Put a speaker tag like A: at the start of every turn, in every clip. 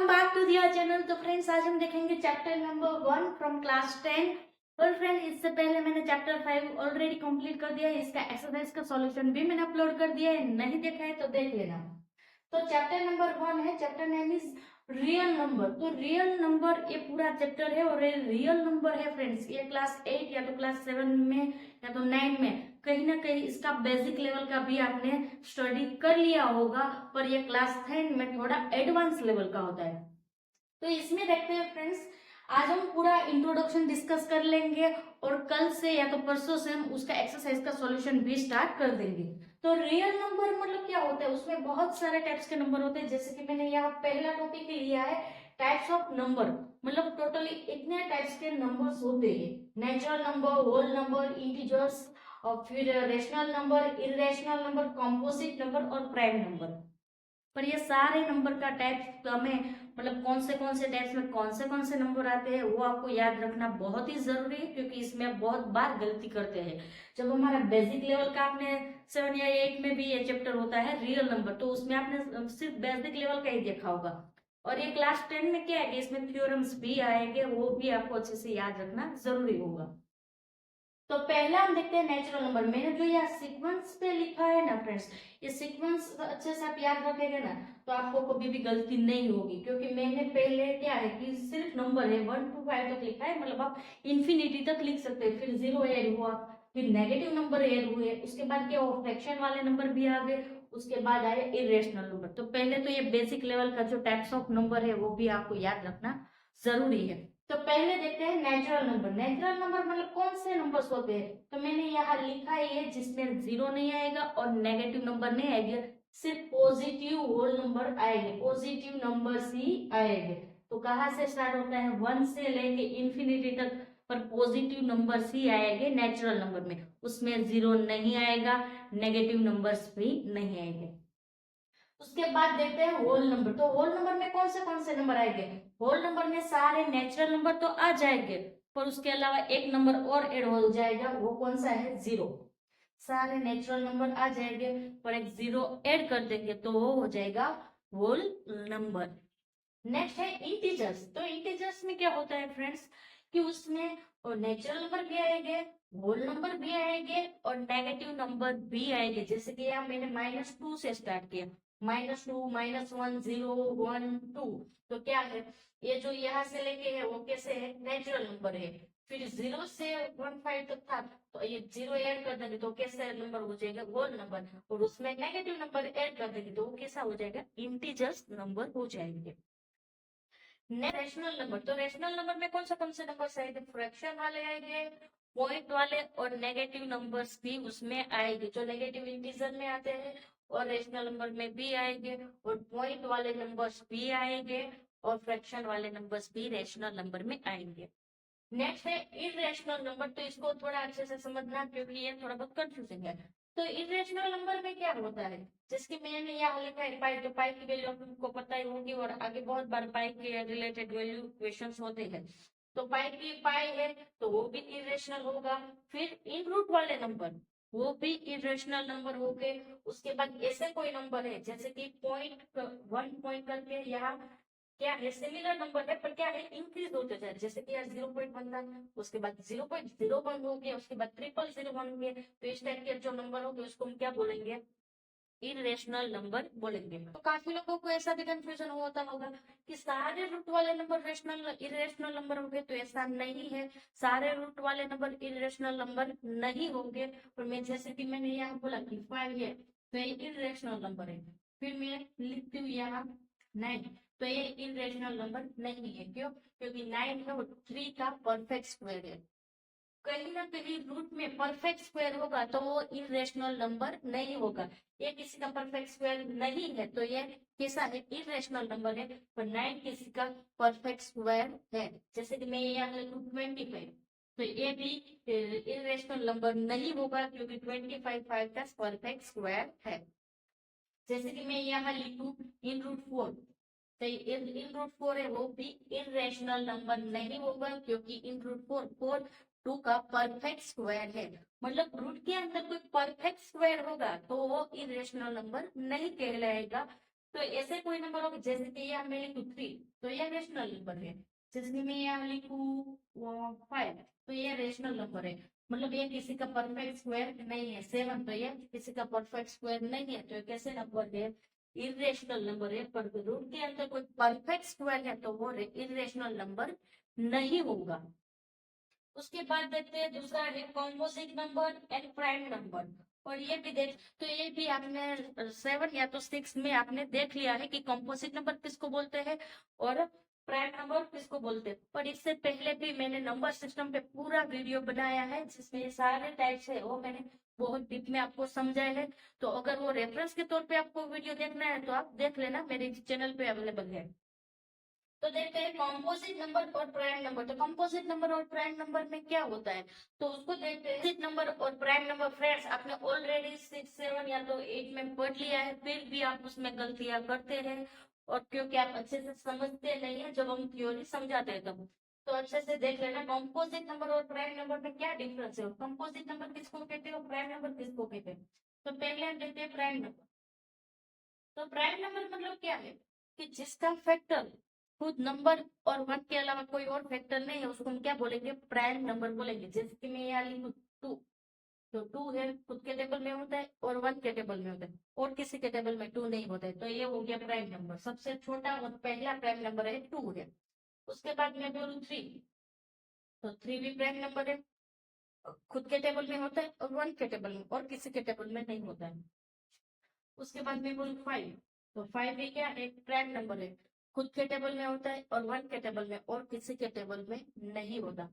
A: Welcome back to their channel. तो friends, आज हम देखेंगे चैप्टर नंबर 1 फ्रॉम क्लास 10। और फ्रेंड, इससे पहले मैंने चैप्टर 5 ऑलरेडी कंप्लीट कर दिया है। इसका एक्सरसाइज का सॉल्यूशन भी मैंने अपलोड कर दिया है, नहीं देखा है तो देख लेना। तो चैप्टर नंबर 1 है, chapter name is real number. तो रियल नंबर ये पूरा चैप्टर है और ये रियल नंबर है फ्रेंड्स। ये क्लास 8 या तो क्लास 7 में या तो 9 में कहीं ना कहीं इसका बेसिक लेवल का भी आपने स्टडी कर लिया होगा, पर ये क्लास 10 में थोड़ा एडवांस लेवल का होता है। तो इसमें देखते हैं फ्रेंड्स, आज हम पूरा इंट्रोडक्शन डिस्कस कर लेंगे और कल से या तो परसों से हम उसका एक्सरसाइज का सॉल्यूशन भी स्टार्ट कर देंगे। तो रियल नंबर मतलब क्या होता है, उसमें बहुत सारे टाइप्स के नंबर होते हैं। जैसे कि मैंने यहाँ पहला टॉपिक लिया है टाइप्स ऑफ नंबर, मतलब टोटली इतने टाइप्स के नंबर्स होते हैं। Natural number, whole number, integers, और फिर rational number, irrational number, composite number और प्राइम नंबर। पर ये सारे नंबर का टाइप हमें, मतलब कौन से टाइप्स में कौन से नंबर आते हैं वो आपको याद रखना बहुत ही जरूरी है, क्योंकि इसमें आप बहुत बार गलती करते हैं। जब हमारा बेसिक लेवल का आपने 7 या 8 में भी ये चैप्टर होता है रियल नंबर, तो उसमें आपने सिर्फ बेसिक लेवल का ही देखा होगा। और ये क्लास 10 में क्या है कि इसमें थ्योरम्स भी आएंगे, वो भी आपको अच्छे से याद रखना जरूरी होगा। तो पहला हम देखते हैं नेचुरल नंबर। मैंने जो यहाँ सीक्वेंस पे लिखा है ना फ्रेंड्स, ये सीक्वेंस अच्छे से आप याद रखेंगे ना तो आपको कभी भी गलती नहीं होगी, क्योंकि मैंने पहले क्या है कि सिर्फ नंबर है 1 to 5 तक लिखा है, मतलब आप इंफिनिटी तक लिख सकते हैं। फिर जीरो ऐड हुआ, फिर नेगेटिव नंबर ऐड हुए, उसके बाद क्या हुआ, फ्रैक्शन वाले नंबर भी आ गए, उसके बाद आए इरेशनल नंबर। तो पहले तो ये बेसिक लेवल का जो टाइप्स ऑफ नंबर है वो भी आपको याद रखना जरूरी है। तो पहले देखते हैं नेचुरल नंबर। नेचुरल नंबर मतलब कौन से नंबर्स होते हैं, तो मैंने यहाँ लिखा ही है जिसमें जीरो नहीं आएगा और नेगेटिव नंबर नहीं आएगा, सिर्फ पॉजिटिव होल नंबर आएंगे, पॉजिटिव नंबर्स ही आएंगे। तो कहाँ से स्टार्ट होता है, 1 से लेके इंफिनिटी तक, पर पॉजिटिव नंबर्स ही आएंगे नेचुरल नंबर में। उसमें जीरो नहीं आएगा, नेगेटिव नंबर्स भी नहीं आएंगे। उसके बाद देखते हैं होल नंबर। तो होल नंबर में कौन से नंबर आएंगे, होल नंबर में सारे नेचुरल नंबर तो आ जाएंगे, पर उसके अलावा एक नंबर और ऐड हो जाएगा, वो कौन सा है, जीरो। सारे नेचुरल नंबर आ जाएंगे पर एक जीरो ऐड कर देंगे तो वो हो जाएगा होल नंबर। नेक्स्ट है इंटीजर्स। तो इंटीजर्स में क्या होता है फ्रेंड्स कि उसमें नेचुरल नंबर भी आएंगे, होल नंबर भी आएंगे और नेगेटिव नंबर भी आएंगे। जैसे कि यहाँ मैंने -2 से स्टार्ट किया, -2, -1, 0, 1, 2। तो क्या है, ये जो यहाँ से लेके है वो कैसे है, नेचुरल नंबर है। फिर 0 से 15 तक था, तो ये 0 ऐड कर देंगे तो कैसे नंबर हो जाएगा, होल नंबर। और उसमें नेगेटिव नंबर ऐड कर देंगे तो वो कैसा हो जाएगा, इंटीजर्स नंबर हो जाएंगे। Rational number. तो रेशनल नंबर में कौन से नंबर आएंगे, फ्रैक्शन वाले आएंगे, पॉइंट वाले और नेगेटिव नंबर्स भी उसमें आएंगे, जो नेगेटिव इंटीजर में आते हैं और रेशनल नंबर में भी आएंगे, और पॉइंट वाले नंबर्स भी आएंगे और फ्रैक्शन वाले नंबर्स भी रेशनल नंबर में आएंगे। नेक्स्ट है इरेशनल नंबर। तो इसको थोड़ा अच्छे से समझना, क्योंकि ये थोड़ा बहुत कंफ्यूजिंग है। तो इरेशनल नंबर में क्या होता है, जिसकी मैंने यहाँ लिखा है पाई। तो पाई की वैल्यू आपको पता ही होगी, और आगे बहुत बार पाई के रिलेटेड वैल्यू क्वेश्चंस होते हैं। तो पाई की पाई है तो वो भी इरेशनल होगा। फिर इन रूट वाले नंबर वो भी इरेशनल नंबर हो गए। उसके बाद ऐसे कोई नंबर है जैसे कि 0.1 करके यहाँ क्या है, सिमिलर नंबर है पर क्या है, इंक्रीज होते जाए। जैसे कि यार 0.1 था, उसके बाद 0.01 हो गया, उसके बाद 0001 हो गया। तो इस टाइप के जो नंबर हो गए उसको हम क्या बोलेंगे, इरेशनल नंबर बोलेंगे। तो काफी लोगों को ऐसा भी कंफ्यूजन होता होगा कि सारे रूट वाले नंबर रेशनल इरेशनल नंबर होंगे, तो ऐसा नहीं है। सारे रूट वाले नंबर इरेशनल नंबर नहीं होंगे। और मैं जैसे कि मैंने यहाँ बोला कि 5 है तो ये इरेशनल नंबर है। फिर मैं लिखती हूँ यहाँ 9, तो ये इरेशनल नंबर नहीं है। क्यों, क्योंकि 9 है वो 3 का परफेक्ट स्क्वायर है। कहीं ना कहीं रूट में परफेक्ट स्क्वायर होगा तो वो इरेशनल नंबर नहीं होगा। ये किसी का परफेक्ट स्क्वायर नहीं है तो ये कैसा है, इरेशनल नंबर है। पर 9 किसी का परफेक्ट स्क्वायर है। जैसे कि मैं यहाँ लिखूं 25, तो ये भी इरेशनल नंबर नहीं होगा, क्योंकि 25 5 का परफेक्ट स्क्वायर है। जैसे कि मैं यहाँ लिखूं इन रूट 4, तो इन रूट 4 है वो भी इरेशनल नंबर नहीं होगा, क्योंकि इन रूट 4 4 2 का परफेक्ट स्क्वायर है। मतलब रूट के अंदर कोई परफेक्ट स्क्वायर होगा तो वो इरेशनल नंबर नहीं कहलाएगा। तो ऐसे कोई नंबर होगा, जैसे कि यहाँ मैं लिखूं 3 तो ये रेशनल नंबर है। जैसे कि मैं यहाँ लिखूं 5 तो ये रेशनल नंबर है। मतलब ये किसी का परफेक्ट स्क्वायर नहीं है। 7 तो ये किसी का परफेक्ट स्क्वायर नहीं है। तो ये कैसे नंबर है? इरेशनल नंबर है। पर रूट के अंदर कोई परफेक्ट स्क्वायर है तो वो इरेशनल नंबर नहीं होगा। उसके बाद देखते हैं दूसरा है composite number and prime number. और ये भी देख, तो ये भी आपने 7 या तो 6 में आपने देख लिया है कि कॉम्पोजिट नंबर किसको बोलते हैं और प्राइम नंबर किसको बोलते हैं। पर इससे पहले भी मैंने नंबर सिस्टम पे पूरा वीडियो बनाया है जिसमें ये सारे टाइप्स है वो मैंने बहुत डीप में आपको समझाया है। तो अगर वो रेफरेंस के तौर पे आपको वीडियो देखना है तो आप देख लेना, मेरे चैनल पे अवेलेबल है। तो देखते हैं कॉम्पोजिट नंबर और प्राइम नंबर। तो कॉम्पोजिट नंबर और प्राइम नंबर में क्या होता है तो उसको देखते हैं। कॉम्पोजिट नंबर और प्राइम नंबर फ्रेंड्स आपने ऑलरेडी 6, 7 या तो 8 में पढ़ लिया है, फिर भी आप उसमें गलतियां करते हैं और क्योंकि आप अच्छे से समझते नहीं है जब हम थ्योरी समझाते हैं तब। तो अच्छे से देख लेना कॉम्पोजिट नंबर और प्राइम नंबर में क्या डिफरेंस है, कॉम्पोजिट नंबर किसको कहते हैं और प्राइम नंबर किसको कहते हैं। तो पहले हम देखते हैं प्राइम नंबर। तो प्राइम नंबर मतलब क्या है कि जिसका फैक्टर खुद नंबर और 1 के अलावा कोई और फैक्टर नहीं है उसको हम क्या बोलेंगे? प्राइम नंबर बोलेंगे। जैसे कि मैं यहाँ लिखूं 2 तो 2 है खुद के टेबल में होता है और 1 के टेबल में होता है और किसी के टेबल में 2 नहीं होता है। तो ये हो गया प्राइम नंबर। सबसे छोटा और पहला प्राइम नंबर है 2 है। उसके बाद मैं बोलूँ 3 तो 3 भी प्राइम नंबर है, खुद के टेबल में होता है और 1 के टेबल में और किसी के टेबल में नहीं होता है। उसके बाद में बोलूं 5 तो 5 भी क्या एक प्राइम नंबर है, खुद के टेबल में होता है और 1 के टेबल में और किसी के टेबल में नहीं होता।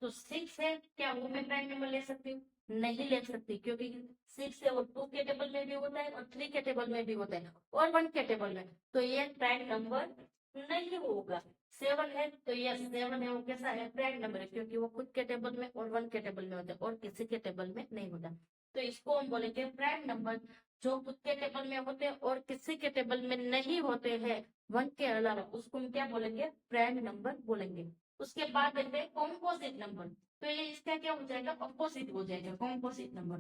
A: तो 6 है क्या वो मैं प्राइम नंबर ले सकती हूँ? नहीं ले सकती क्योंकि 6 है वो 2 के टेबल में भी होता है और 3 के टेबल में भी होता है और 1 के टेबल में। तो ये प्राइम नंबर नहीं होगा। 7 है तो ये 7 है वो कैसा है? प्राइम नंबर है क्योंकि वो खुद के टेबल में और 1 के टेबल में होता है और किसी के टेबल में नहीं होता। तो इसको हम बोलेंगे प्राइम नंबर। जो खुद के टेबल में होते हैं और किसी के टेबल में नहीं होते हैं 1 के अलावा उसको हम क्या बोलेंगे? प्राइम नंबर बोलेंगे। उसके बाद देखते हैं कॉम्पोजिट नंबर। तो ये इसका क्या हो जाएगा? अपोजिट हो जाएगा। कॉम्पोजिट नंबर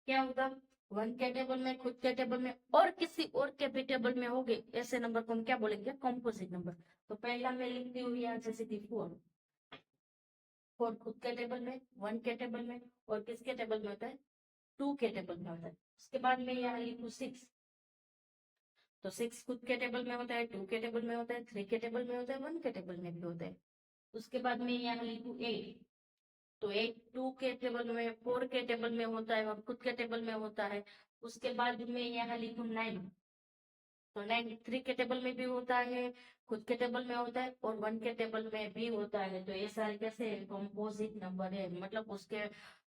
A: क्या होगा? 1 के टेबल में, खुद के टेबल में और किसी और के भी टेबल में होंगे ऐसे नंबर को हम क्या बोलेंगे? Composite number. तो पहला मैं लिखती हूँ यहाँ जैसे कि 4 खुद के टेबल में, 1 के टेबल में और किसके टेबल में होता है? 2 के टेबल में होता है। उसके बाद में यहाँ लिखूँ 6 तो 6 खुद के टेबल में होता है, 2 के टेबल में होता है, 3 के टेबल में होता है, 1 के टेबल में भी होता है। उसके बाद में यहाँ लिखूँ 8 तो 8 2 के टेबल में, 4 के टेबल में होता है और खुद के टेबल में होता है। उसके बाद में यहाँ लिखूँ 9 तो 9 3 के टेबल में भी होता है, खुद के टेबल में होता है और 1 के टेबल में भी होता है। तो ये सारे कैसे कंपोजिट नंबर है, मतलब उसके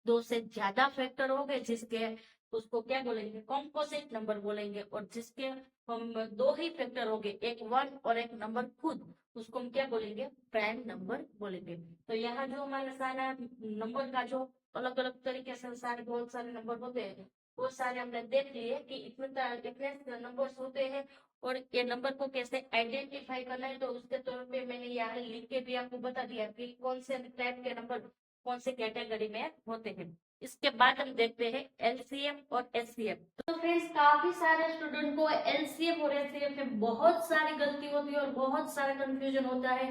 A: 2 से ज्यादा फैक्टर हो गए जिसके उसको क्या बोलेंगे? कंपोजिट नंबर बोलेंगे। और जिसके हम 2 ही फैक्टर हो गए, एक 1 और एक नंबर खुद, उसको हम क्या बोलेंगे? प्राइम नंबर बोलेंगे। तो यहाँ जो हमारे सारा नंबर का जो अलग अलग तरीके से सारे बहुत सारे नंबर होते हैं वो सारे हमने देख लिए कि इतने नंबर्स होते हैं और ये नंबर को कैसे आइडेंटिफाई करना है। तो उसके तौर पे मैंने यहाँ लिख के भी आपको बता दिया कि कौन से टाइप के नंबर कौन से कैटेगरी में होते हैं। इसके बाद हम देखते हैं एलसीएम और एचसीएफ। तो फ्रेंड्स काफी सारे स्टूडेंट को एलसीएम और एचसीएफ में बहुत सारी गलती होती है और बहुत सारा कंफ्यूजन होता है।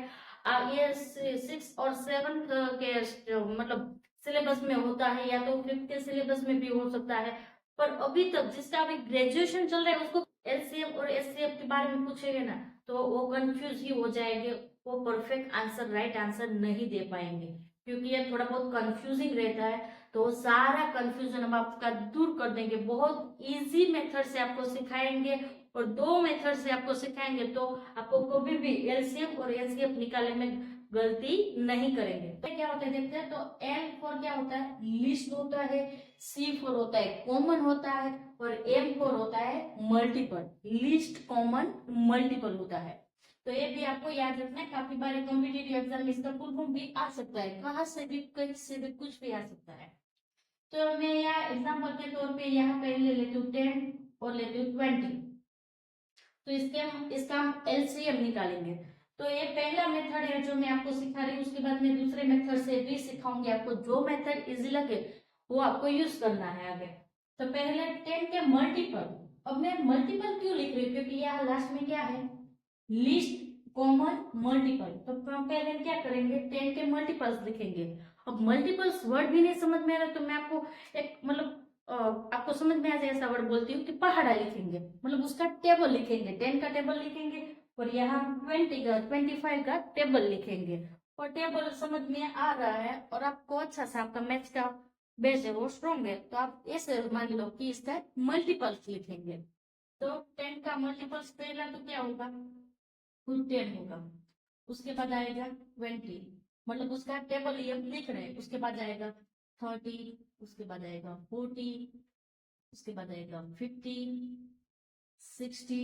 A: ये 6 और 7 के मतलब सिलेबस में होता है या तो 5th के सिलेबस में भी हो सकता है। पर अभी तक जिसका अभी ग्रेजुएशन चल रहा है उसको एलसीएम और एचसीएफ के बारे में पूछेंगे ना तो वो कंफ्यूज ही हो जाएंगे, वो परफेक्ट आंसर राइट आंसर नहीं दे पाएंगे क्योंकि ये थोड़ा बहुत कंफ्यूजिंग रहता है। तो सारा कंफ्यूजन हम आपका दूर कर देंगे, बहुत इजी मेथड से आपको सिखाएंगे और 2 मेथड से आपको सिखाएंगे तो आपको कभी भी एलसीएम और एचसीएफ निकालने में गलती नहीं करेंगे। तो क्या होता है देखते हैं। तो एल फॉर क्या होता है? लिस्ट होता है, सी फॉर होता है कॉमन होता है और एम फॉर होता है मल्टीपल। लिस्ट कॉमन मल्टीपल होता है। तो ये भी आपको याद रखना है, काफी बार कॉम्पिटिटिव एग्जाम इसका फुल फॉर्म भी आ सकता है, कहाँ से भी कहीं से भी कुछ भी आ सकता है। तो मैं यहाँ एग्जाम्पल के तौर पे यहाँ पहले लेती हूँ 10 और लेती हूँ 20 तो इसका हम एलसीएम निकालेंगे। तो ये पहला मेथड है जो मैं आपको सिखा रही हूँ। उसके बाद मैं दूसरे मेथड से भी सिखाऊंगी आपको, जो मेथड इजी लगे वो आपको यूज करना है आगे। तो पहले 10 के मल्टीपल अब मैं मल्टीपल क्यों लिख रही हूँ, क्योंकि यहाँ लास्ट में क्या है, लिस्ट कॉमन मल्टीपल। तो हम पहले क्या करेंगे, 10 के मल्टीपल्स लिखेंगे। अब मल्टीपल्स वर्ड भी नहीं समझ में आ रहा तो मैं आपको एक मतलब आपको समझ में आ जाए ऐसा वर्ड बोलती हूँ कि पहाड़ा लिखेंगे, मतलब उसका टेबल लिखेंगे, 10 का टेबल लिखेंगे और यहाँ 20 का 25 का टेबल लिखेंगे। और टेबल समझ में आ रहा है और आपको अच्छा सा आपका मैथ्स का बेस है वो स्ट्रॉन्ग है, तो आप ऐसे मान लो कि इसका मल्टीपल्स लिखेंगे। तो 10 का मल्टीपल्स पहला तो क्या होगा, फुल 10 होगा। उसके बाद आएगा 20, मतलब उसका टेबल ये हम लिख रहे हैं। उसके बाद आएगा 30, उसके बाद आएगा 40, उसके बाद आएगा 50, 60,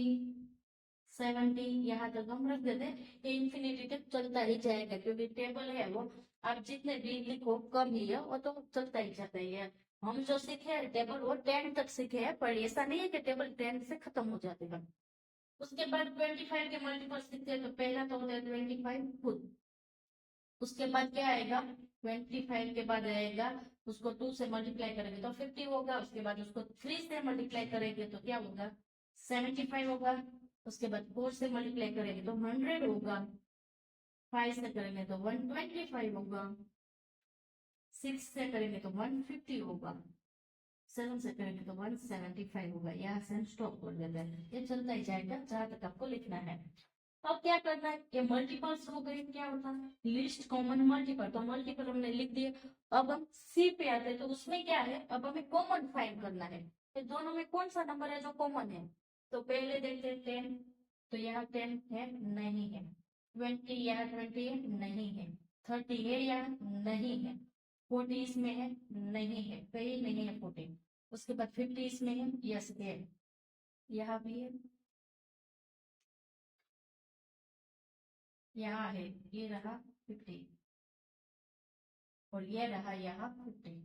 A: 70, यहाँ तक हम रख देते हैं। ये इन्फिनिटी तक चलता ही जाएगा क्योंकि टेबल है वो, आप जितने भी लिखो कम ही है, वो तो चलता ही जाता ही है। हम जो सीखे हैं टेबल वो 10 तक सीखे हैं, पर ऐसा नहीं है कि टेबल 10 से खत्म हो जाते हैं। उसके बाद 25 के मल्टीपल्स लिखते हैं, तो पहला तो होता है 25 खुद। उसके बाद क्या आएगा, 25 के बाद आएगा, उसको 2 से मल्टीप्लाई करेंगे तो 50 होगा। उसके बाद उसको 3 से मल्टीप्लाई करेंगे तो क्या होगा, 75 होगा। उसके बाद 4 से मल्टीप्लाई करेंगे तो 100 होगा। 5 से करेंगे तो 125 होगा। 6 से करेंगे तो 150 होगा। 7 से करेंगे तो 175 होगा। यहाँ से हम स्टॉप कर देते हैं, ये चलता ही जाएगा जहां तक आपको लिखना है। अब क्या करना है, ये मल्टीपल्स हो गए, क्या होता है लिस्ट कॉमन मल्टीपल, तो मल्टीपल हमने लिख दिए। अब हम सी पे आते हैं, तो उसमें क्या है, अब हमें कॉमन फाइंड करना है। तो दोनों में कौन सा नंबर है जो कॉमन है, तो पहले देखते हैं 10, तो यहाँ 10 है, नहीं है। 20 यहाँ 20 है, नहीं है। 30 है यहाँ, नहीं है। 40 इसमें है, नहीं है, कहीं नहीं है 40। उसके बाद 50 इसमें है, यस है, यहाँ भी है, यहाँ है, ये रहा 50 और ये रहा यहाँ 50।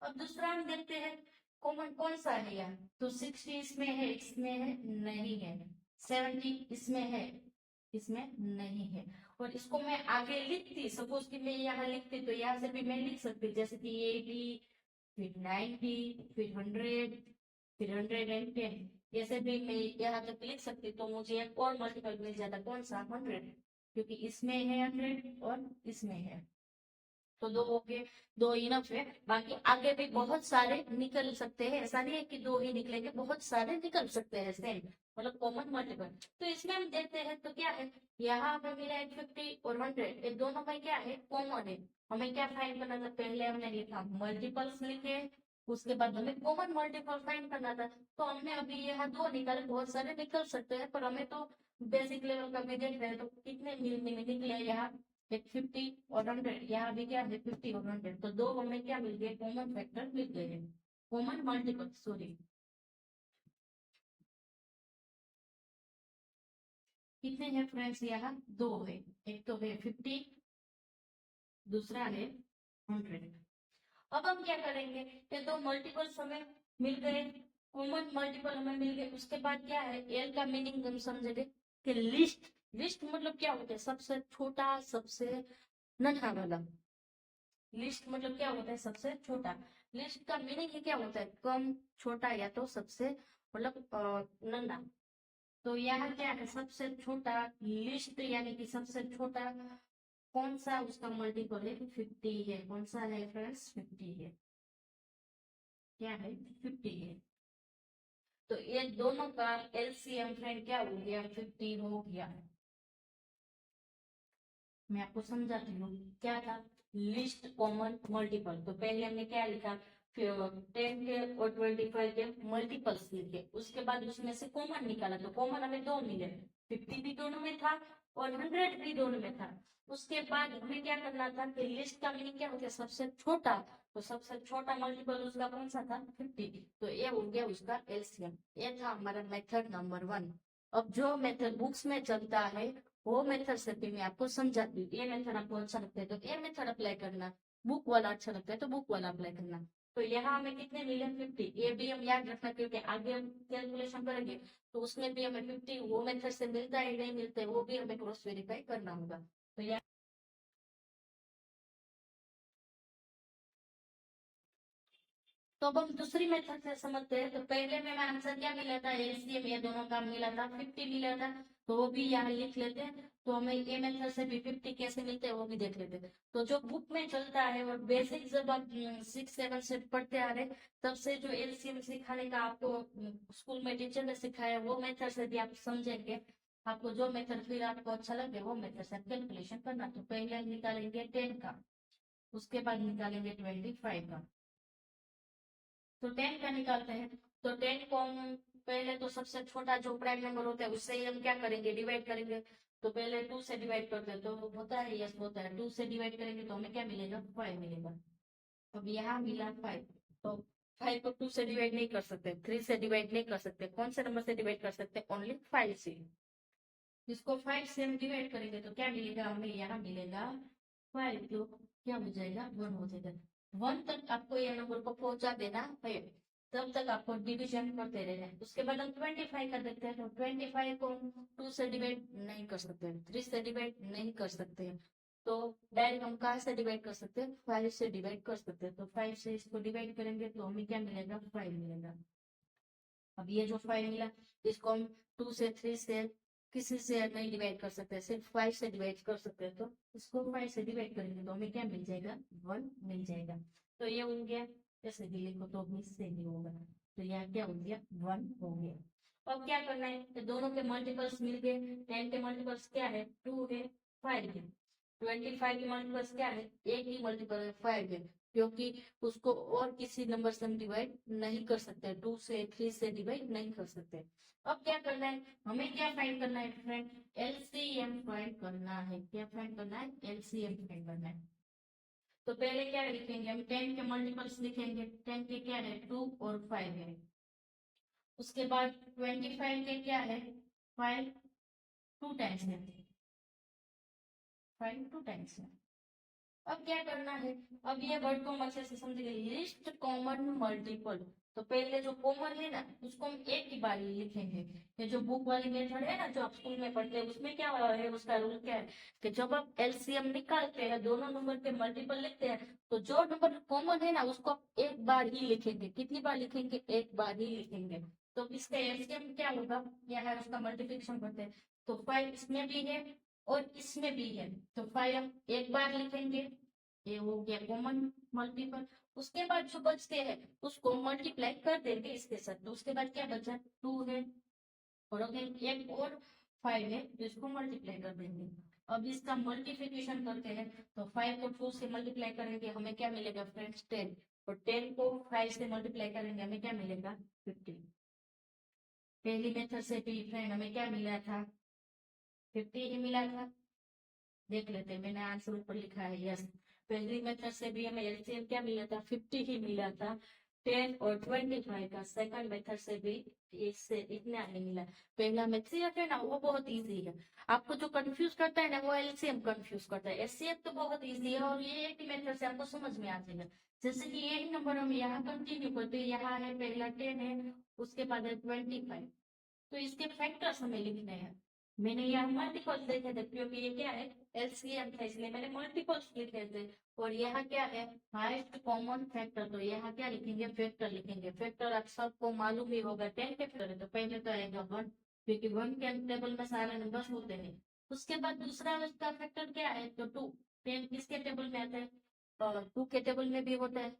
A: अब दूसरा हम देखते हैं कॉमन कौन सा है यहाँ, तो 60 इसमें है, इसमें है, नहीं है। 70 इसमें है, इसमें नहीं है। और इसको मैं आगे लिखती, सपोज कि मैं यहाँ लिखती तो यहाँ से भी मैं लिख सकती, जैसे कि 80, फिर 90, फिर 100, फिर 110, ऐसे भी मैं यहाँ तक लिख सकती। तो मुझे एक और मल्टीपल मिल जाता, कौन सा, 100, क्योंकि इसमें है 100 और इसमें है, तो दो हो गए, दो इनफ है। बाकी आगे भी बहुत सारे निकल सकते हैं, ऐसा नहीं है कि दो ही निकलेंगे, बहुत सारे निकल सकते हैं सेम, मतलब कॉमन मल्टीपल। तो इसमें हम देखते हैं तो क्या है, यहाँ हमें मिला है 50 और 100, ये दोनों में क्या है, कॉमन है। हमें क्या फाइंड करना था, पहले हमने लिखा मल्टीपल्स लिखे, उसके बाद हमें कॉमन मल्टीपल फाइंड करना था। तो हमने अभी यहाँ दो निकाले, बहुत सारे निकल सकते हैं, पर हमें तो बेसिक लेवल का भी देख रहे हैं, तो कितने निकले यहाँ, एक 50 और 100, यहाँ भी क्या है 50 और 100, तो दो हमें क्या मिल गए, कॉमन फैक्टर मिल गए हैं, कॉमन मल्टीपल, सॉरी। कितने हैं फ्रेंड्स, यहाँ दो है, एक तो है 50, दूसरा है 100। अब हम क्या करेंगे, ये दो मल्टीपल्स हमें मिल गए, कॉमन मल्टीपल हमें मिल गए। उसके बाद क्या है, एल का मीनिंग हम समझेंगे कि लिस्ट, लिस्ट मतलब क्या होता है, सबसे छोटा, सबसे नन्हा वाला। लिस्ट मतलब क्या होता है, सबसे छोटा। लिस्ट का मीनिंग ही क्या होता है, कम, छोटा, या तो सबसे मतलब नन्हा। तो यहाँ क्या है, सबसे छोटा लिस्ट, यानी कि सबसे छोटा कौन सा, उसका मल्टीपल है 50 है। कौन सा है फ्रेंड्स, 50 है, क्या है 50 है। तो ये दोनों का एलसीएम फ्रेंड क्या हो गया, 50 हो गया। मैं आपको समझाती हूँ, क्या था, लिस्ट कॉमन मल्टीपल, तो पहले हमने क्या लिखा, 10 के और 25 के मल्टीपल्स लिखे, उसके बाद उसमें से कॉमन निकाला, तो कॉमन हमें दो मिले, 50 भी दोनों में था और 100 भी दोनों में था। उसके बाद हमें क्या करना था कि लिस्ट का मीनिंग क्या होता है, सबसे छोटा, तो सबसे छोटा मल्टीपल उसका कौन सा था, 50, तो ये हो गया उसका एलसीएम। ये था हमारा मेथड नंबर 1। अब जो मेथड बुक्स में चलता है वो मेथड से भी मैं आपको समझाती हूँ। ये मेथड आपको अच्छा लगता है तो ये मेथड अप्लाई करना, बुक वाला अच्छा लगता है तो बुक वाला अप्लाई करना। तो यहाँ हमें कितने मिले, 50, ये भी हम याद रखना क्योंकि आगे हम कैलकुलेशन करेंगे तो उसमें भी हमें 50 वो मेथड से मिलता है नहीं मिलता है, वो भी हमें क्रॉस वेरीफाई करना होगा। तो यहाँ तो अब हम दूसरी मेथड से समझते हैं। तो पहले में आंसर क्या मिला था, एलसीएम ये दोनों का मिला था 50 मिला था, तो वो भी यहाँ लिख लेते हैं। तो हमें ये मेथड से भी 50 कैसे मिलते हैं वो भी देख लेते हैं। तो जो बुक में चलता है और बेसिक जब आप 6-7 से पढ़ते आ रहे तब से जो एलसीएम सिखाने का आपको स्कूल में टीचर ने सिखाया वो मेथड से भी आप समझेंगे। आपको जो मेथड फिर आपको अच्छा लगे वो मेथड से कैलकुलेशन करना। तो पहले निकालेंगे 10 का, उसके बाद निकालेंगे 25 का। तो 10 का निकालते हैं। तो 10 को हम पहले तो सबसे छोटा जो प्राइम नंबर होता है उससे ही हम क्या करेंगे, डिवाइड करेंगे। तो पहले 2 से डिवाइड करते हैं तो होता है, यस होता है। 2 से डिवाइड करेंगे तो हमें क्या मिलेगा, 5 मिलेगा। अब यहाँ मिला 5, तो 5 को 2 से डिवाइड नहीं कर सकते, 3 से डिवाइड नहीं कर सकते, कौन से नंबर से डिवाइड कर सकते, ओनली 5 से। इसको 5 से हम डिवाइड करेंगे तो क्या मिलेगा, हमें यहाँ मिलेगा 5, तो क्या हो जाएगा, 1 हो जाएगा। 1 तक आपको ये नंबर को पहुंचा देना है, तब तक आपको डिवीजन करते रहना है। उसके बाद हम 25 का देखते हैं। तो 25 को 2 से डिवाइड नहीं कर सकते, 3 से डिवाइड नहीं कर सकते, तो डायरेक्ट हम कहाँ से डिवाइड कर सकते हैं, 5 से डिवाइड कर सकते हैं। तो 5 से इसको डिवाइड करेंगे तो हमें क्या मिलेगा, 5 मिलेगा। अब ये जो 5 मिला इसको हम 2 से 3 से किसी से नहीं डिवाइड कर सकते, सिर्फ 5 से डिवाइड कर सकते हैं। तो इसको 5 से डिवाइड करेंगे तो हमें क्या मिल जाएगा, 1 मिल जाएगा। तो ये हो गया, जैसे भी लिखो तो इससे भी होगा। तो यहाँ क्या हो गया, 1 हो गया। अब क्या करना है, तो दोनों के मल्टीपल्स मिल गए। 10 के मल्टीपल्स क्या है, 2 है, 5 है। 25 के मल्टीपल्स क्या है, एक ही मल्टीपल है, 5 है, क्योंकि उसको और किसी नंबर से हम डिवाइड नहीं कर सकते, 2 से 3 से डिवाइड नहीं कर सकते। अब क्या करना है, हमें क्या फाइंड करना है फ्रेंड, एलसीएम फाइंड करना है। क्या फाइंड करना है, एलसीएम फाइंड करना है। तो पहले क्या लिखेंगे हम, 10 के मल्टीपल्स लिखेंगे। 10 के क्या है, 2 और 5 है। उसके बाद 25 के क्या है, 5 2 टाइम्स है, 5 2 टाइम्स है। अब क्या करना है, अब ये वर्ड को हम अच्छे से समझेंगे, लिस्ट कॉमन मल्टीपल। तो पहले जो कॉमन है ना उसको हम एक ही बार ही लिखेंगे। ये जो बुक वाली मेथड है ना जो आप स्कूल में पढ़ते हैं उसमें क्या है, उसका रूल क्या है कि जब आप एलसीएम निकालते हैं दोनों नंबर के मल्टीपल लिखते हैं तो जो नंबर कॉमन है ना उसको आप एक बार ही लिखेंगे। कितनी बार लिखेंगे, एक बार ही लिखेंगे। तो इसका एलसीएम क्या होगा, यहाँ उसका मल्टीप्लिकेशन करते हैं। तो 5 इसमें भी है और इसमें भी है, तो 5 हम एक बार लिखेंगे, ये हो गया कॉमन मल्टीपल। उसके बाद जो बचते हैं उसको मल्टीप्लाई कर देंगे इसके साथ। तो उसके बाद क्या बचा, 2 है और अगेन एक और 5 है, तो इसको मल्टीप्लाई कर देंगे। अब इसका मल्टीप्लिकेशन करते हैं। तो 5 को 2 से मल्टीप्लाई करेंगे हमें क्या मिलेगा फ्रेंड्स, 10, और 10 को 5 से मल्टीप्लाई करेंगे हमें क्या मिलेगा, 15। पहली मेथड से भी फ्रेंड हमें क्या मिला था, 50 ही मिला था। देख लेते हैं, मैंने आंसर ऊपर लिखा है, यस। पहली मेथड से भी हमें एलसीएम क्या मिला था, 50 ही मिला था। 10 और 25 का सेकंड मेथड से भी इससे इतना नहीं मिला। पहला मेथड है ना वो बहुत इजी है, आपको जो कंफ्यूज करता है ना वो एलसीएम कंफ्यूज करता है। एलसीएम तो बहुत इजी है और ये एक मेथड से आपको समझ में आ जाएगा। जैसे कि यही नंबर हम यहाँ कंटिन्यू करते हैं, यहाँ है पहला 10 है, उसके बाद है 25, तो इसके फैक्टर्स हमें लिखने हैं। मैंने यहाँ मल्टीपल्स देखे थे क्योंकि ये क्या है, एलसीएम था इसलिए मैंने मल्टीपल्स लिखे थे। और यहाँ क्या है, हाईएस्ट कॉमन फैक्टर, तो यहाँ क्या लिखेंगे, फैक्टर लिखेंगे। फैक्टर आप सबको मालूम ही होगा, 10 फैक्टर है तो पहले तो आएगा 1, क्योंकि 1 के टेबल में सारे नंबर्स होते हैं। उसके बाद दूसरा उसका फैक्टर क्या है, तो 2। 10 किसके टेबल में आता है, और 2 के टेबल में भी होता है।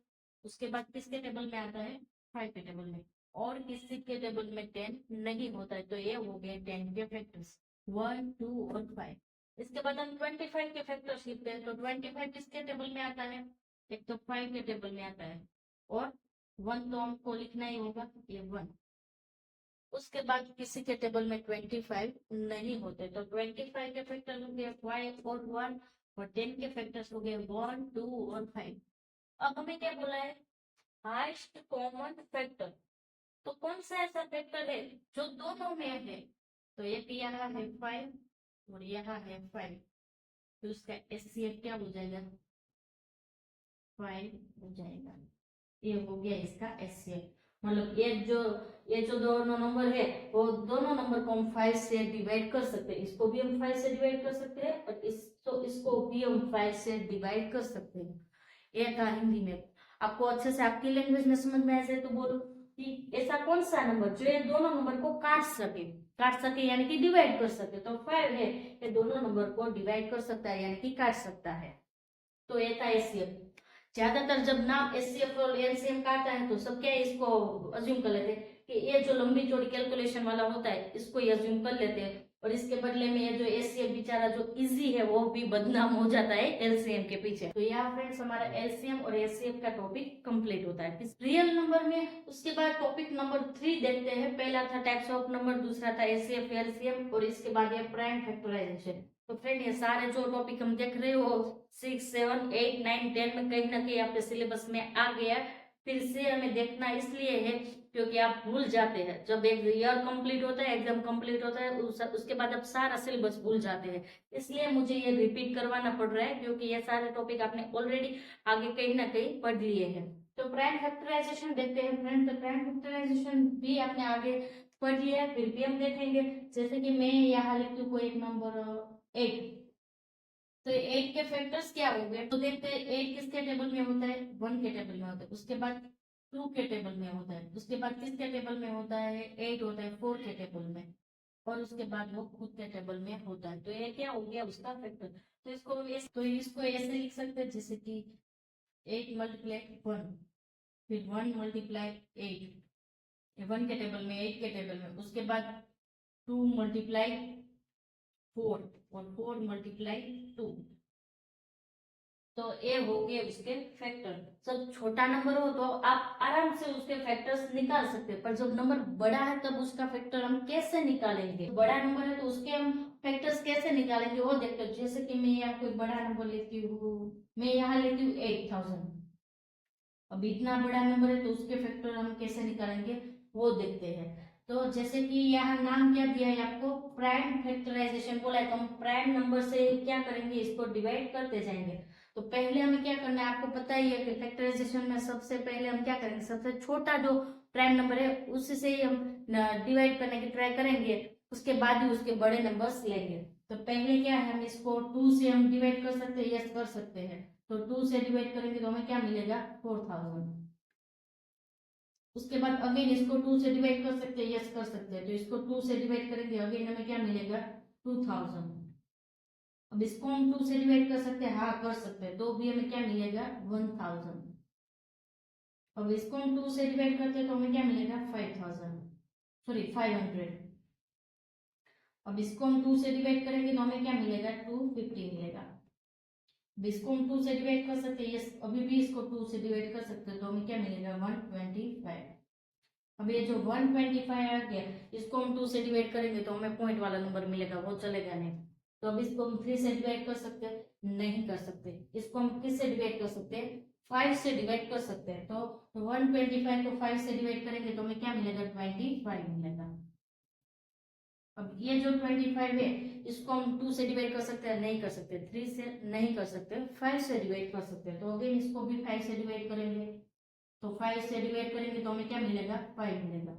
A: उसके बाद किसके टेबल में आता है, 5 के टेबल में। और किसी के टेबल में 10 नहीं होता है, तो ये हो गए 10 के फैक्टर्स, 1 2 और 5। इसके बाद हम 25 के फैक्टर्स लिखते हैं। तो 25 किसके टेबल में आता है, एक तो 5 के टेबल में आता है, और 1 तो हमको लिखना ही होगा, ये 1। उसके बाद किसी के टेबल में 25 नहीं होते, तो 25 के फैक्टर हो गए 5 और 1, और 10 के फैक्टर्स हो गए 1 2 और 5। अब हमें क्या बोला है, हाईएस्ट कॉमन फैक्टर। तो कौन सा ऐसा फैक्टर है जो दोनों में है, तो एक यहाँ है 5 और यहाँ है 5, तो उसका एचसीएफ क्या हो जाएगा, 5 हो जाएगा। ये हो गया इसका एचसीएफ। मतलब ये जो दोनों नंबर है वो दोनों नंबर को हम 5 से डिवाइड कर सकते हैं। इसको भी हम 5 से डिवाइड कर सकते हैं और इसको भी हम 5 से डिवाइड कर सकते हैं। ये था हिंदी में। आपको अच्छे से आपकी लैंग्वेज में समझ में आ जाए तो बोलो कि ऐसा कौन सा नंबर जो ये दोनों नंबर को काट सके यानी कि डिवाइड कर सके। तो 5 है, ये दोनों नंबर को डिवाइड कर सकता है यानी कि काट सकता है। तो ये था एचसीएफ। ज्यादातर जब नाम एचसीएफ और एलसीएम का आता है तो सब क्या है, इसको अज्यूम कर लेते हैं कि ये जो लंबी चौड़ी कैलकुलेशन वाला होता है इसको ही अज्यूम कर लेते हैं, और इसके बदले में ये जो एचसीएफ बेचारा जो इजी है वो भी बदनाम हो जाता है एलसीएम के पीछे। तो यहाँ फ्रेंड्स हमारा एलसीएम और एचसीएफ का टॉपिक कंप्लीट होता है रियल नंबर में। उसके बाद टॉपिक नंबर 3 देखते हैं। पहला था टाइप्स ऑफ नंबर, दूसरा था एचसीएफ एलसीएम, और इसके बाद ये प्राइम फैक्टराइजेशन। तो फ्रेंड ये सारे जो टॉपिक हम देख रहे हो 6, 7, 8, 9, 10 में कहीं ना कहीं आपके सिलेबस में आ गया। फिर से हमें देखना इसलिए है क्योंकि आप भूल जाते हैं जब एक ईयर कंप्लीट होता है, एग्जाम कंप्लीट होता है, उसके बाद आप सारा सिलेबस भूल जाते हैं। इसलिए मुझे ये रिपीट करवाना पड़ रहा है क्योंकि ये सारे टॉपिक आपने ऑलरेडी आगे कहीं ना कहीं पढ़ लिए हैं। तो प्राइम फैक्टराइजेशन देखते हैं फ्रेंड। तो प्राइम फैक्टराइजेशन भी आपने आगे पढ़ लिया है, फिर भी हम देखेंगे। जैसे कि मैं यहाँ लिखती हूँ कोई एक नंबर 8, तो 8 के फैक्टर्स क्या हो गए तो देखते हैं 8 किसके टेबल में होता है, 1 के टेबल में होता है, उसके बाद 2 के टेबल में होता है, उसके बाद किसके टेबल में होता है, 8 होता है 4 के टेबल में, और उसके बाद वो खुद के टेबल में होता है। तो ये क्या हो गया उसका फैक्टर। तो इसको ऐसे लिख सकते हैं जैसे कि 8 मल्टीप्लाई 1, फिर 1 मल्टीप्लाई 8, 1 के टेबल में 8 के टेबल में, उसके बाद 2 मल्टीप्लाई 4 और 4 मल्टीप्लाई 2। तो ये हो गए उसके फैक्टर। जब छोटा नंबर हो तो आप आराम से उसके फैक्टर्स निकाल सकते हैं, पर जब नंबर बड़ा है तब उसका फैक्टर हम कैसे निकालेंगे। बड़ा नंबर है तो उसके हम फैक्टर्स कैसे निकालेंगे वो देखते हैं। जैसे कि मैं यहाँ कोई बड़ा नंबर लेती हूँ, मैं यहाँ लेती हूँ 8000। अब इतना बड़ा नंबर है तो उसके फैक्टर हम कैसे निकालेंगे वो देखते हैं। तो जैसे कि यहाँ नाम क्या दिया है आपको, प्राइम फैक्टराइजेशन बोला है, तो हम प्राइम नंबर से क्या करेंगे, इसको डिवाइड करते जाएंगे। तो पहले हमें क्या करना है, आपको पता ही है कि फैक्टराइजेशन में सबसे पहले हम क्या करेंगे, सबसे छोटा जो प्राइम नंबर है उससे ही हम डिवाइड करने की ट्राई करेंगे, उसके बाद ही उसके बड़े नंबर्स लेंगे। तो पहले क्या है, हम इसको 2 से हम डिवाइड कर सकते हैं, यस कर सकते हैं। तो 2 से डिवाइड करेंगे तो हमें क्या मिलेगा, 4000। उसके बाद अगेन इसको 2 से डिवाइड कर सकते हैं, यस कर सकते हैं। तो इसको 2 से डिवाइड करेंगे, अगेन हमें क्या मिलेगा, 2000। अब इसको हम 2 से डिवाइड कर सकते हैं, हाँ कर सकते हैं, तो भी हमें क्या मिलेगा, 1000। अब इसको हम 2 से डिवाइड करते हैं तो हमें क्या मिलेगा, 5000, सॉरी 500। अब इसको हम 2 से डिवाइड करेंगे तो हमें क्या मिलेगा, 250 मिलेगा। इसको हम 2 से डिवाइड कर सकते हैं, यस अभी भी इसको 2 से डिवाइड कर सकते हैं तो हमें क्या मिलेगा, 125। अब ये जो 125 आ गया, इसको हम 2 से डिवाइड करेंगे तो हमें पॉइंट वाला नंबर मिलेगा, वो चलेगा नहीं। तो अब इसको हम 3 से डिवाइड कर सकते हैं, नहीं कर सकते। इसको हम किस से डिवाइड कर सकते हैं, 5 से डिवाइड कर सकते हैं। तो 125 को 5 से डिवाइड करेंगे तो हमें क्या मिलेगा, 25 मिलेगा। अब ये जो 25 है इसको हम 2 से डिवाइड कर सकते हैं, नहीं कर सकते। 3 से नहीं कर सकते, 5 से डिवाइड कर सकते हैं। तो अगेन इसको भी 5 से डिवाइड करेंगे, तो 5 से डिवाइड करेंगे तो हमें क्या मिलेगा, 5 मिलेगा।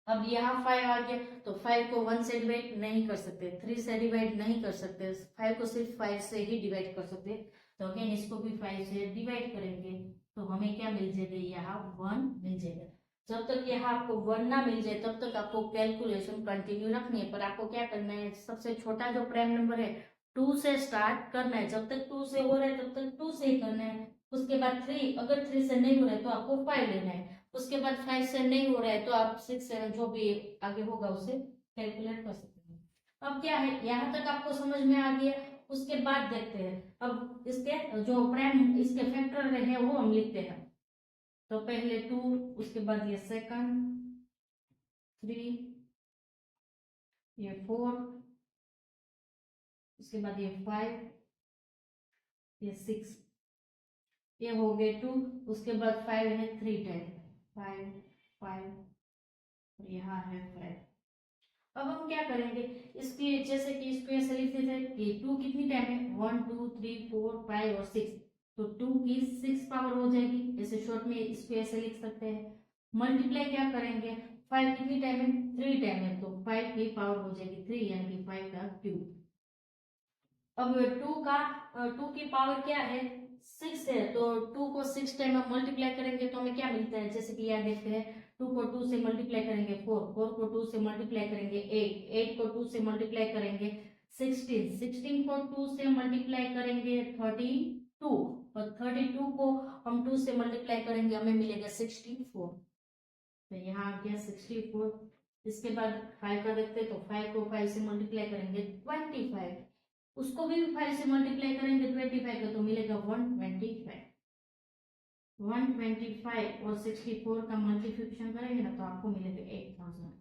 A: अब यहाँ 5 आ गया तो 5 को 1 से डिवाइड नहीं कर सकते, 3 से डिवाइड नहीं कर सकते, 5 को सिर्फ 5 से ही डिवाइड कर सकते। तो अगेन इसको भी 5 से डिवाइड करेंगे तो हमें क्या मिल जाएगा, यहाँ 1 मिल जाएगा। जब तक यहाँ आपको 1 ना मिल जाए तब तक आपको कैलकुलेशन कंटिन्यू रखनी है। पर आपको क्या करना है, सबसे छोटा जो प्राइम नंबर है 2 से स्टार्ट करना है। जब तक 2 से हो रहा है तब तक 2 से ही करना है। उसके बाद 3, अगर 3 से नहीं हो रहा है तो आपको 5 लेना है। उसके बाद 5 से नहीं हो रहा है तो आप 6, 7 जो भी आगे होगा उसे कैलकुलेट कर सकते हैं। अब क्या है, यहाँ तक आपको समझ में आ गया। उसके बाद देखते हैं अब इसके जो प्राइम इसके फैक्टर है वो हम लिखते हैं। तो पहले 2, उसके बाद ये सेकंड, 3, ये 4, उसके बाद ये 5, ये 6, ये हो गए 2। उसके बाद 5 है 3 टाइम, 5, 5, और यहाँ है 5। अब हम क्या करेंगे, इसकी जैसे कि इसको ऐसे लिखते थे कि 2 कितनी टाइम है, 1, 2, 3, 4, 5 और 6। तो 2 की 6 पावर हो जाएगी, ऐसे शॉर्ट में इसको ऐसे लिख सकते हैं। मल्टीप्लाई क्या करेंगे, 5 कितनी टाइम है, 3 टाइम है, तो 5 की पावर हो जाएगी 3 यानी कि 5 का क्यूब। अब 2 की पावर क्या है 6 है तो 2 को 6 टाइम हम मल्टीप्लाई करेंगे तो हमें क्या मिलता है, जैसे कि यहाँ देखते हैं 2 को 2 से मल्टीप्लाई करेंगे 4, 4 को 2 से मल्टीप्लाई करेंगे 8, 8 को 2 से मल्टीप्लाई करेंगे 16, 16 को 2 से मल्टीप्लाई करेंगे 32 और 32 को हम 2 से मल्टीप्लाई करेंगे हमें मिलेगा 64। तो यहाँ आ गया 64। इसके बाद 5 का देखते हैं तो 5 को 5 से मल्टीप्लाई करेंगे 25, उसको भी 5 से मल्टीप्लाई करेंगे 25 का तो मिलेगा 125। 125 और 64 का मल्टीप्लिकेशन करेंगे ना तो आपको मिलेगा 8000।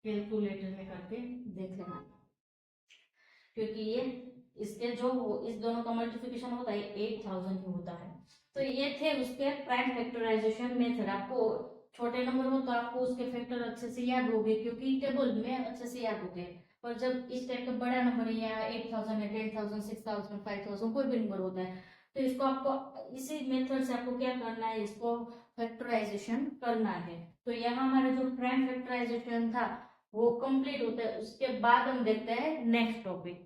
A: कैलकुलेटर में करके देख लेना, क्योंकि ये इसके जो इस दोनों का मल्टीप्लिकेशन होता है 8000 ही होता है। तो ये थे उसके प्राइम फैक्टराइजेशन मेथड। आपको छोटे नंबर हो तो आपको उसके फैक्टर अच्छे से याद हो गए क्योंकि टेबल में अच्छे से याद होते हैं, पर जब इस टाइप का बड़ा नंबर है या 8000 है, 10000, 6000, 5000 कोई भी नंबर होता है तो इसको आपको इसी मेथड से आपको क्या करना है, इसको फैक्टराइजेशन करना है। तो यहाँ हमारा जो प्राइम फैक्टराइजेशन था वो कंप्लीट होता है। उसके बाद हम देखते हैं नेक्स्ट टॉपिक।